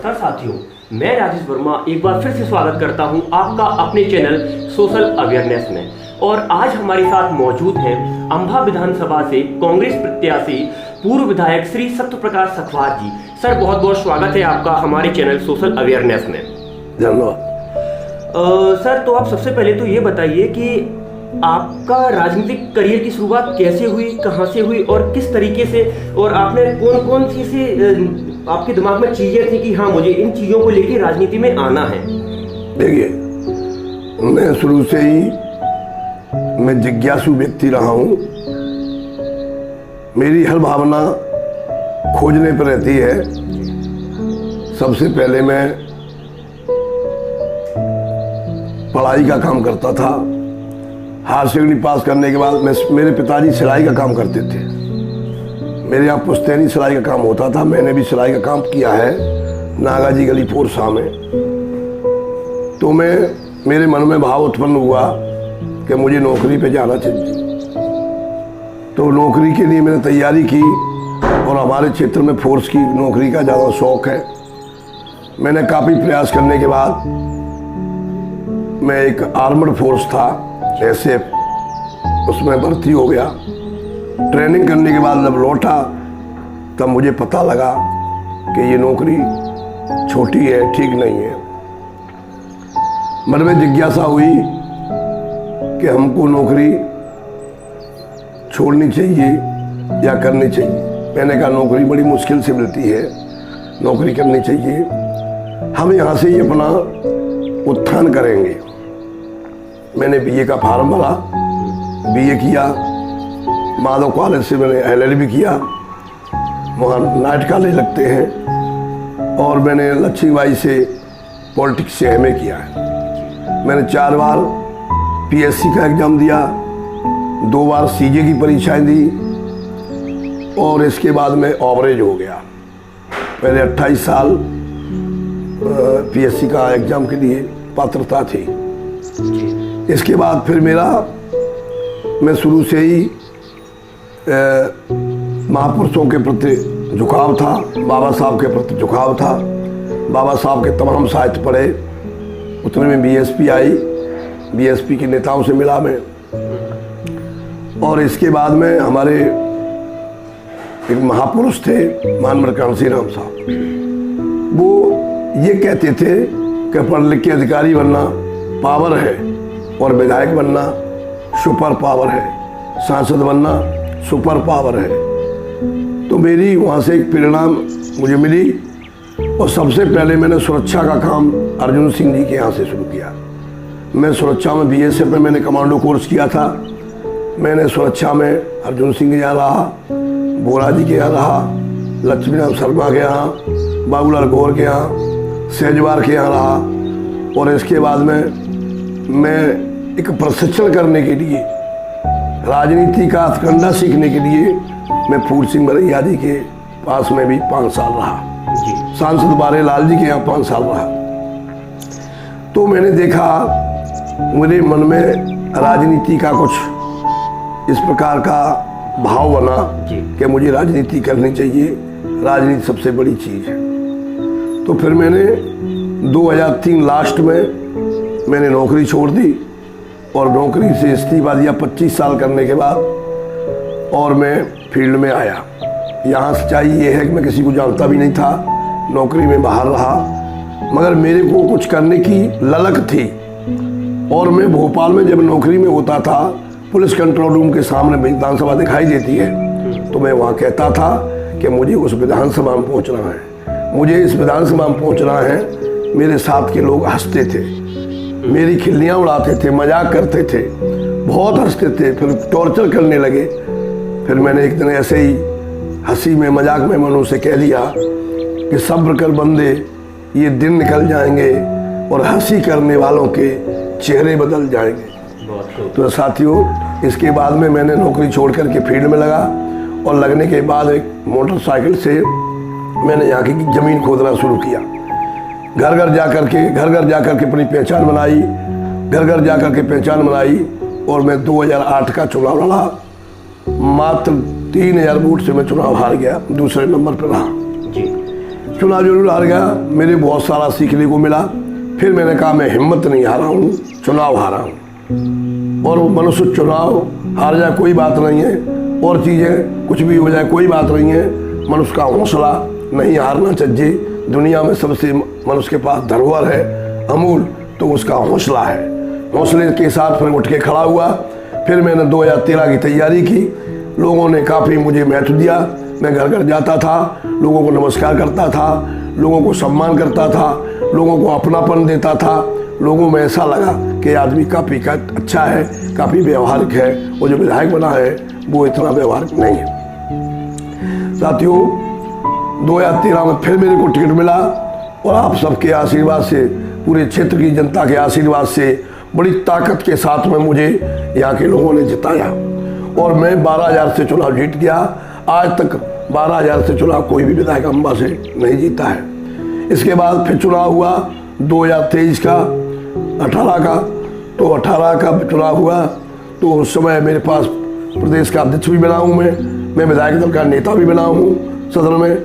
नमस्कार साथियों, मैं राजेश वर्मा एक बार फिर से स्वागत करता हूं आपका अपने चैनल सोशल अवेयरनेस में। और आज हमारे साथ मौजूद हैं अंबा विधानसभा से कांग्रेस प्रत्याशी पूर्व विधायक श्री सत्य प्रकाश सखवार जी। सर बहुत बहुत स्वागत है आपका हमारे चैनल सोशल अवेयरनेस में। धन्यवाद। सर तो आप सबसे पहले तो ये बताइए कि आपका राजनीतिक करियर की शुरुआत कैसे हुई, कहाँ से हुई और किस तरीके से, और आपने कौन कौन सी आपके दिमाग में चीजें थी कि हाँ मुझे इन चीजों को लेकर राजनीति में आना है? देखिए, मैं शुरू से ही मैं जिज्ञासु व्यक्ति रहा हूँ। मेरी हर भावना खोजने पर रहती है। सबसे पहले मैं पढ़ाई का काम करता था। हायर सेकेंडरी पास करने के बाद मेरे पिताजी सिलाई का काम करते थे। मेरे यहाँ पुश्तैनी सिलाई का काम होता था। मैंने भी सिलाई का काम किया है नागाजी गली फोरसा में। तो मेरे मन में भाव उत्पन्न हुआ कि मुझे नौकरी पे जाना चाहिए। तो नौकरी के लिए मैंने तैयारी की और हमारे क्षेत्र में फोर्स की नौकरी का ज़्यादा शौक है। मैंने काफ़ी प्रयास करने के बाद मैं एक आर्मड फोर्स था एसएफ, उसमें भर्ती हो गया। ट्रेनिंग करने के बाद जब लौटा तब मुझे पता लगा कि ये नौकरी छोटी है, ठीक नहीं है। मन में जिज्ञासा हुई कि हमको नौकरी छोड़नी चाहिए या करनी चाहिए। मैंने कहा नौकरी बड़ी मुश्किल से मिलती है, नौकरी करनी चाहिए। हम यहाँ से ही अपना उत्थान करेंगे। मैंने बीए का फॉर्म भरा, बीए किया। माधव कॉलेज से मैंने एलएलबी किया, वहाँ नाइट कॉलेज लगते हैं। और मैंने लक्ष्मीबाई से पॉलिटिक्स से एमए किया है। मैंने 4 बार पीएससी का एग्ज़ाम दिया, 2 बार सीजे की परीक्षाएं दी और इसके बाद मैं ओवरेज हो गया। पहले 28 साल पीएससी का एग्ज़ाम के लिए पात्रता थी। इसके बाद फिर मैं शुरू से ही महापुरुषों के प्रति झुकाव था, बाबा साहब के प्रति झुकाव था। बाबा साहब के तमाम साहित्य पढ़े। उतने में बीएसपी आई, बीएसपी के नेताओं से मिला मैं। और इसके बाद में हमारे एक महापुरुष थे मानवर कांसी राम साहब। वो ये कहते थे कि पढ़ लिख के अधिकारी बनना पावर है और विधायक बनना सुपर पावर है, सांसद बनना सुपर पावर है। तो मेरी वहाँ से एक प्रेरणा मुझे मिली और सबसे पहले मैंने सुरक्षा का काम अर्जुन सिंह जी के यहाँ से शुरू किया। मैं सुरक्षा में बीएसएफ में मैंने कमांडो कोर्स किया था। मैंने सुरक्षा में अर्जुन सिंह के यहाँ रहा, बोरा जी के यहाँ रहा, लक्ष्मीनाथ शर्मा के यहाँ, बाबूलाल गौर के यहाँ, सहजवार के यहाँ रहा। और इसके बाद में मैं एक प्रशिक्षण करने के लिए, राजनीति का हथकंडा सीखने के लिए मैं फूल सिंह बरैया जी के पास में भी 5 साल रहा। सांसद बारे लाल जी के यहाँ 5 साल रहा। तो मैंने देखा मेरे मन में राजनीति का कुछ इस प्रकार का भाव बना कि मुझे राजनीति करनी चाहिए। राजनीति सबसे बड़ी चीज़ है। तो फिर मैंने 2003 लास्ट में मैंने नौकरी छोड़ दी और नौकरी से इस्तीफा दिया 25 साल करने के बाद, और मैं फील्ड में आया। यहाँ सच्चाई ये है कि मैं किसी को जानता भी नहीं था, नौकरी में बाहर रहा, मगर मेरे को कुछ करने की ललक थी। और मैं भोपाल में जब नौकरी में होता था, पुलिस कंट्रोल रूम के सामने विधानसभा दिखाई देती है, तो मैं वहाँ कहता था कि मुझे उस विधानसभा में पहुँचना है, मुझे इस विधानसभा में पहुँचना है। मेरे साथ के लोग हंसते थे, मेरी खिल्लियाँ उड़ाते थे, मजाक करते थे, बहुत हंसते थे, फिर टॉर्चर करने लगे। फिर मैंने एक दिन ऐसे ही हंसी में मजाक में मन से कह दिया कि सब्र कर बंदे, ये दिन निकल जाएंगे और हंसी करने वालों के चेहरे बदल जाएंगे। तो साथियों, इसके बाद में मैंने नौकरी छोड़ करके फील्ड में लगा और लगने के बाद एक मोटरसाइकिल से मैंने यहाँ की ज़मीन खोदना शुरू किया। घर घर जा करके अपनी पहचान बनाई, घर जा करके पहचान बनाई। और मैं 2008 का चुनाव लड़ा, मात्र 3000 वोट से मैं चुनाव हार गया, दूसरे नंबर पर रहा। चुनाव जरूर हार गया, मेरे बहुत सारा सीखने को मिला। फिर मैंने कहा मैं हिम्मत नहीं हारा हूँ, चुनाव हारा हूँ। और मनुष्य चुनाव हार जाए कोई बात नहीं है, और चीज़ें कुछ भी हो जाए कोई बात नहीं है, मनुष्य का हौसला नहीं हारना चाहिए। दुनिया में सबसे मनुष्य के पास धरोहर है अमूल, तो उसका हौसला है। हौसले के साथ फिर उठ के खड़ा हुआ। फिर मैंने 2013 की तैयारी की। लोगों ने काफ़ी मुझे महत्व दिया। मैं घर घर जाता था, लोगों को नमस्कार करता था, लोगों को सम्मान करता था, लोगों को अपनापन देता था। लोगों में ऐसा लगा कि आदमी काफ़ी अच्छा है, काफ़ी व्यवहारिक है। वो जो विधायक बना है वो इतना व्यवहारिक नहीं है। साथियों, 2013 में फिर मेरे को टिकट मिला, और आप सबके आशीर्वाद से, पूरे क्षेत्र की जनता के आशीर्वाद से बड़ी ताकत के साथ में मुझे यहाँ के लोगों ने जिताया, और मैं 12,000 से चुनाव जीत गया। आज तक 12,000 से चुनाव कोई भी विधायक अम्बा से नहीं जीता है। इसके बाद फिर चुनाव हुआ 2023 का, 18 का। तो 18 का चुनाव हुआ तो उस समय मेरे पास प्रदेश का अध्यक्ष भी बना हूँ, मैं विधायक दल का नेता भी बना हूँ सदन में।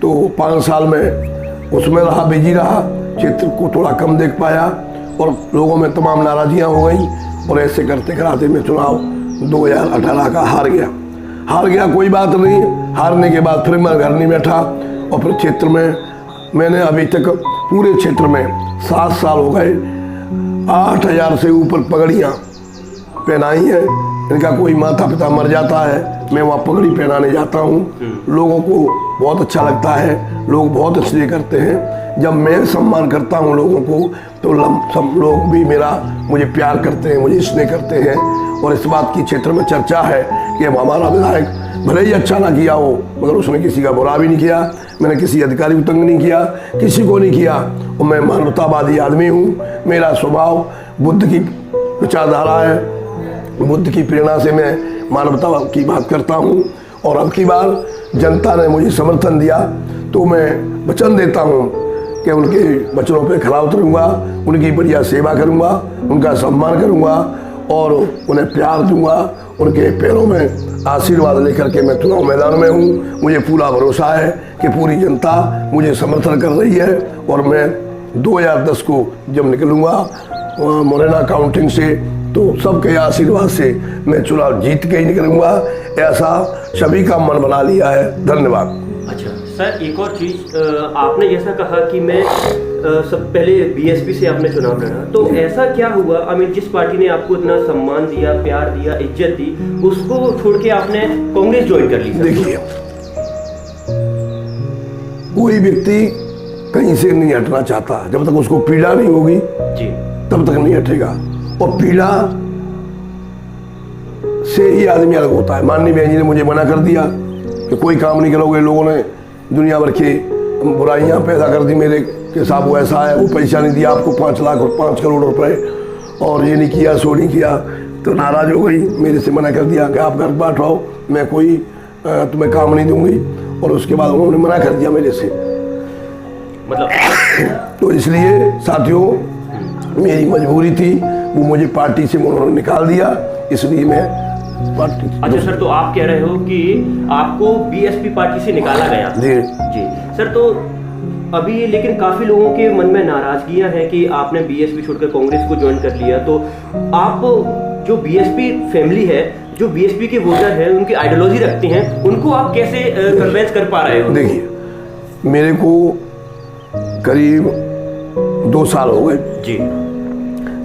तो 5 साल में उसमें रहा, बिजी रहा, क्षेत्र को थोड़ा कम देख पाया, और लोगों में तमाम नाराजियाँ हो गई। और ऐसे करते कराते मैं चुनाव 2018 का हार गया। कोई बात नहीं, हारने के बाद फिर मैं घर नहीं बैठा, और फिर क्षेत्र में मैंने अभी तक पूरे क्षेत्र में 7 साल हो गए 8,000 से ऊपर पगड़ियाँ पहनाई हैं। इनका कोई माता पिता मर जाता है, मैं वहाँ पगड़ी पहनाने जाता हूँ। लोगों को बहुत अच्छा लगता है, लोग बहुत स्नेह करते हैं। जब मैं सम्मान करता हूँ लोगों को, तो सब लोग भी मुझे प्यार करते हैं, मुझे स्नेह करते हैं। और इस बात की क्षेत्र में चर्चा है कि अब हमारा विधायक भले ही अच्छा ना किया हो, मगर उसने किसी का बुरा भी नहीं किया। मैंने किसी अधिकारी को तंग नहीं किया, किसी को नहीं किया। और मैं मानवतावादी आदमी हूँ। मेरा स्वभाव बुद्ध की विचारधारा है, बुद्ध की प्रेरणा से मैं मानवता की बात करता हूँ। और अब की बार जनता ने मुझे समर्थन दिया, तो मैं वचन देता हूँ कि उनके वचनों पे खरा उतरूँगा, उनकी बढ़िया सेवा करूँगा, उनका सम्मान करूँगा, और उन्हें प्यार दूंगा। उनके पैरों में आशीर्वाद लेकर के मैं चुनाव मैदान में हूँ। मुझे पूरा भरोसा है कि पूरी जनता मुझे समर्थन कर रही है, और मैं 2010 को जब निकलूँगा मुरैना काउंटिंग से, तो सबके आशीर्वाद से मैं चुनाव जीत के ही निकलूँगा। ऐसा सभी का मन बना लिया है। धन्यवाद। अच्छा सर, एक और चीज़, आपने जैसा कहा कि मैं सब पहले बीएसपी से आपने चुनाव लड़ा, तो ऐसा क्या हुआ, जिस पार्टी ने आपको इतना सम्मान दिया, प्यार दिया, इज्जत दी, उसको छोड़ के आपने कांग्रेस ज्वाइन कर ली? देखिए, कोई व्यक्ति कहीं से नहीं हटना चाहता, जब तक उसको पीड़ा नहीं होगी जी, तब तक नहीं हटेगा। और पीड़ा से ही आदमी अलग होता है। माननीय बहन जी ने मुझे मना कर दिया कि कोई काम नहीं करोगे। लोगों ने दुनिया भर की बुराइयां पैदा कर दी मेरे के साथ। वो ऐसा है, वो पैसा नहीं दिया आपको 5 करोड़ रुपए, और ये नहीं किया, सो नहीं किया। तो नाराज हो गई, मेरे से मना कर दिया कि आप घर बैठ रहो, मैं कोई तुम्हें काम नहीं दूंगी। और उसके बाद उन्होंने मना कर दिया मेरे से, मतलब तो इसलिए साथियों, मेरी मजबूरी थी, वो मुझे पार्टी से उन्होंने निकाल दिया, इसलिए मैं पार्टी। अच्छा सर, तो आप कह रहे हो कि आपको बीएसपी पार्टी से निकाला गया? जी सर, तो अभी लेकिन काफी लोगों के मन में नाराजगियां हैं कि आपने बीएसपी छोड़कर कांग्रेस को ज्वाइन कर लिया। तो आप जो बीएसपी फैमिली है, जो बीएसपी के वोटर हैं, उनकी आइडियोलॉजी रखते हैं, उनको आप कैसे कन्विंस कर पा रहे हो? देखिए, मेरे को करीब 2 साल हो गए जी।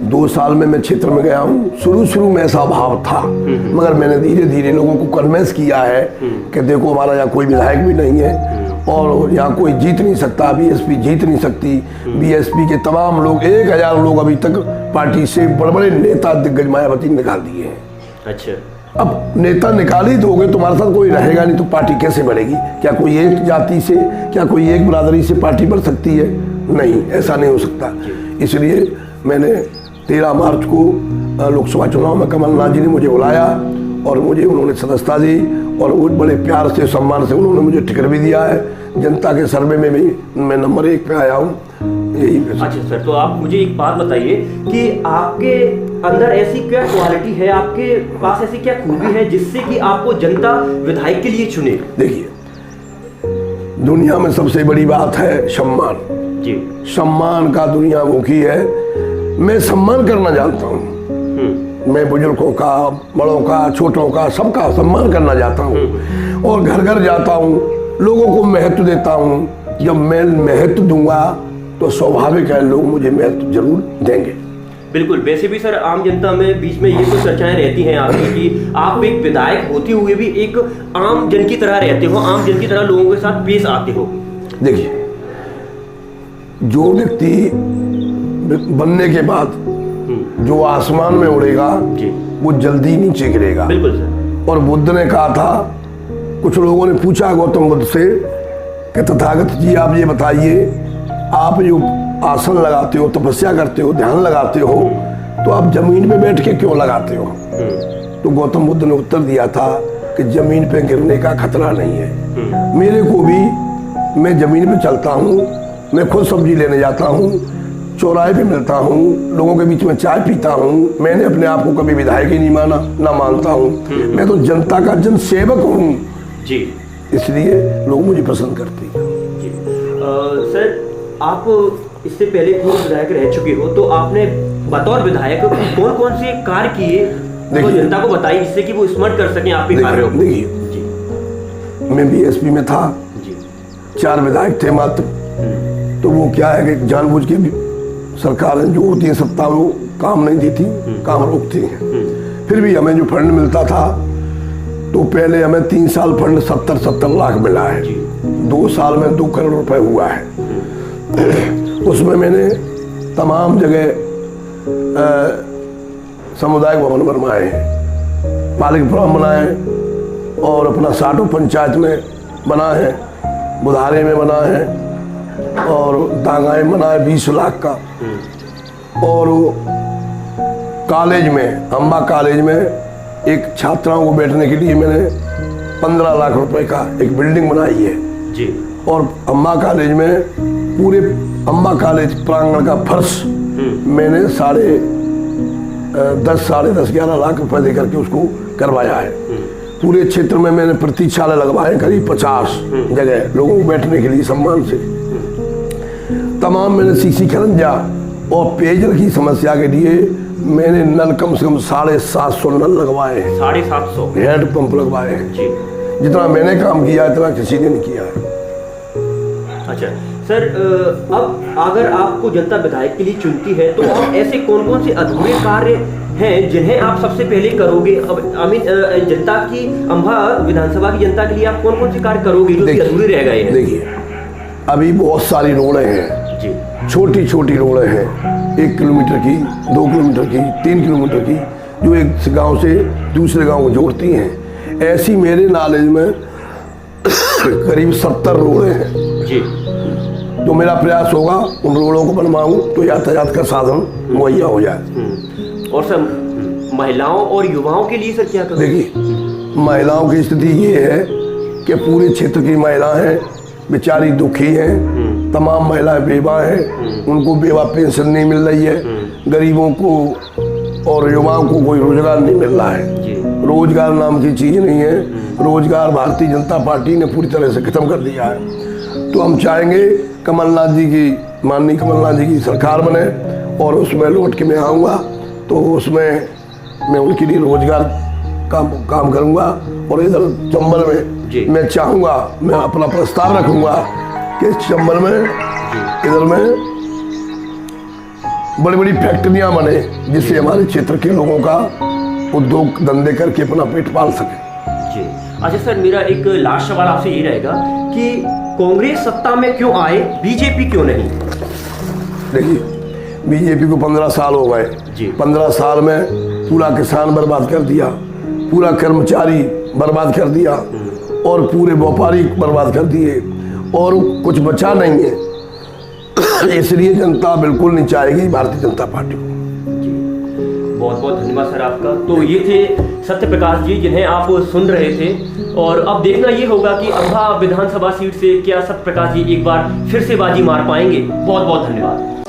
2 साल में मैं क्षेत्र में गया हूँ। शुरू में ऐसा भाव था, मगर मैंने धीरे धीरे लोगों को कन्विंस किया है कि देखो, हमारा यहाँ कोई विधायक भी नहीं है, और यहाँ कोई जीत नहीं सकता, बीएसपी जीत नहीं सकती। बीएसपी के तमाम लोग, 1,000 लोग अभी तक पार्टी से, बड़े बड़े नेता दिग्गज मायावती निकाल दिए हैं। अच्छा, अब नेता निकाल ही दोगे, तुम्हारे साथ कोई रहेगा नहीं, तो पार्टी कैसे बढ़ेगी? क्या कोई एक जाति से, क्या कोई एक बिरादरी से पार्टी बढ़ सकती है? नहीं, ऐसा नहीं हो सकता। इसलिए मैंने 13 मार्च को लोकसभा चुनाव में कमलनाथ जी ने मुझे बुलाया, और मुझे उन्होंने सदस्यता दी, और वो बड़े प्यार से, सम्मान से उन्होंने मुझे टिकट भी दिया है। जनता के सर्वे में भी मैं नंबर 1 पे आया हूँ, यही। अच्छा सर, तो आप मुझे एक बात बताइए कि आपके अंदर ऐसी क्या क्वालिटी है, आपके पास ऐसी क्या खूबी है जिससे कि आपको जनता विधायक के लिए चुने? देखिए, दुनिया में सबसे बड़ी बात है सम्मान। जी। सम्मान का दुनिया मुखी है। मैं सम्मान करना जानता हूँ। मैं बुजुर्गों का, बड़ों का, छोटों का, सबका सम्मान करना चाहता हूँ और घर घर जाता हूँ, लोगों को महत्व देता हूँ। जब मैं महत्व दूंगा तो स्वाभाविक है लोग मुझे महत्व जरूर देंगे। बिल्कुल। वैसे भी सर आम जनता में बीच में ये तो चर्चाएं रहती हैं आपकी कि आप एक विधायक होते हुए भी एक आम जन की तरह रहते हो, आम जन की तरह लोगों के साथ पेश आते हो। देखिए, जो व्यक्ति बनने के बाद जो आसमान में उड़ेगा जी। वो जल्दी नीचे गिरेगा। बिल्कुल सर। और बुद्ध ने कहा था, कुछ लोगों ने पूछा गौतम बुद्ध से कि तथागत जी आप ये बताइए, आप जो आसन लगाते हो, तपस्या करते हो, ध्यान लगाते हो, तो आप जमीन पे बैठ के क्यों लगाते हो? तो गौतम बुद्ध ने उत्तर दिया था कि जमीन पे गिरने का खतरा नहीं है। मेरे को भी, मैं जमीन पे चलता हूँ, मैं खुद सब्जी लेने जाता हूँ, चौराहे पे मिलता हूँ, लोगों के बीच में चाय पीता हूँ। मैंने अपने आप को कभी विधायक ही नहीं माना, ना मानता हूँ। मैं तो जनता का जन सेवक हूँ जी। इसलिए लोग मुझे पसंद करते हैं। जी। सर आप इससे पहले पूर्व विधायक रह चुके हो, तो आपने बतौर विधायक कौन कौन से कार्य किए तो जनता को बताइए, जिससे कि वो स्मरण कर सकें आपके कार्यों को। देखिए, मैं बीएसपी में था जी। 4 विधायक थे मात्र। तो वो क्या है कि जानबूझ के भी सरकारें जो होती है सत्ता में काम नहीं देती, काम रोकती हैं। फिर भी हमें जो फंड मिलता था, तो पहले हमें 3 साल फंड 70-70 लाख मिला है। 2 साल में 2 करोड़ रुपए हुआ है। उसमें मैंने तमाम जगह सामुदायिक भवन बनवाए हैं, पालिकापुरम बनाए हैं और अपना साटो पंचायत में बना है, बुधारे में बना है और दांगाए बना है 20 लाख का। और कॉलेज में, अम्बा कॉलेज में एक छात्राओं को बैठने के लिए मैंने 15 लाख रुपए का एक बिल्डिंग बनाई है जी। और अम्बा कॉलेज में पूरे अम्बा कॉलेज प्रांगण का फर्श मैंने 10-11 लाख रुपए दे करके उसको करवाया है। पूरे क्षेत्र में मैंने प्रतीक्षालय लगवाए करीब 50 जगह लोगों को बैठने के लिए सम्मान से। तमाम मैंने सीसी खरंजा और पेयजल की समस्या के लिए मैंने नल कम से कम 750 नल लगवाए हैं। 750 हैंड पंप लगवाए हैं जी। जितना मैंने काम किया इतना किसी ने नहीं किया है। अच्छा सर, अब अगर आपको जनता विधायक के लिए चुनती है तो अब ऐसे कौन कौन से अधूरे कार्य हैं जिन्हें आप सबसे पहले करोगे? अब जनता की, अम्बा विधानसभा की जनता के लिए आप कौन कौन से कार्य करोगे जो कि अधूरे रह गए हैं? देखिए, अभी बहुत सारी रोडें हैं जी। छोटी छोटी रोडें हैं, 1 किलोमीटर की, 2 किलोमीटर की, 3 किलोमीटर की, जो एक गांव से दूसरे गांव को जोड़ती हैं। ऐसी मेरे नॉलेज में करीब 70 रोडें हैं जी। तो मेरा प्रयास होगा उन रोडों को बनवाऊं तो यातायात का साधन मुहैया हो जाए। और सर महिलाओं और युवाओं के लिए सर क्या करोगे? देखिए, महिलाओं की स्थिति ये है कि पूरे क्षेत्र की महिलाएं बेचारी दुखी हैं। तमाम महिलाएं बेवा हैं, उनको बेवा पेंशन नहीं मिल रही है। गरीबों को और युवाओं को कोई रोजगार नहीं मिल रहा है। रोजगार नाम की चीज नहीं है। रोजगार भारतीय जनता पार्टी ने पूरी तरह से खत्म कर दिया है। तो हम चाहेंगे कमलनाथ जी की, माननीय कमलनाथ जी की सरकार बने और उसमें लौट के मैं आऊँगा तो उसमें मैं उनके लिए रोजगार काम करूँगा। और इधर चंबल में मैं चाहूँगा, मैं अपना प्रस्ताव रखूँगा कि चंबल में इधर में बड़ी बड़ी फैक्ट्रियाँ बने जिससे हमारे क्षेत्र के लोगों का उद्योग धंधे करके अपना पेट पाल सके। जी। अच्छा सर, मेरा एक लास्ट सवाल आपसे ये रहेगा कि कांग्रेस सत्ता में क्यों आए, बीजेपी क्यों नहीं? देखिए, बीजेपी को 15 साल हो गए। 15 साल में पूरा किसान बर्बाद कर दिया, पूरा कर्मचारी बर्बाद कर दिया और पूरे व्यापारी बर्बाद कर दिए और कुछ बचा नहीं है। इसलिए जनता बिल्कुल नहीं चाहेगी भारतीय जनता पार्टी को। बहुत बहुत धन्यवाद सर आपका। तो ये थे सत्य प्रकाश जी जिन्हें आप सुन रहे थे, और अब देखना ये होगा कि अम्बा विधानसभा सीट से क्या सत्य प्रकाश जी एक बार फिर से बाजी मार पाएंगे। बहुत बहुत धन्यवाद।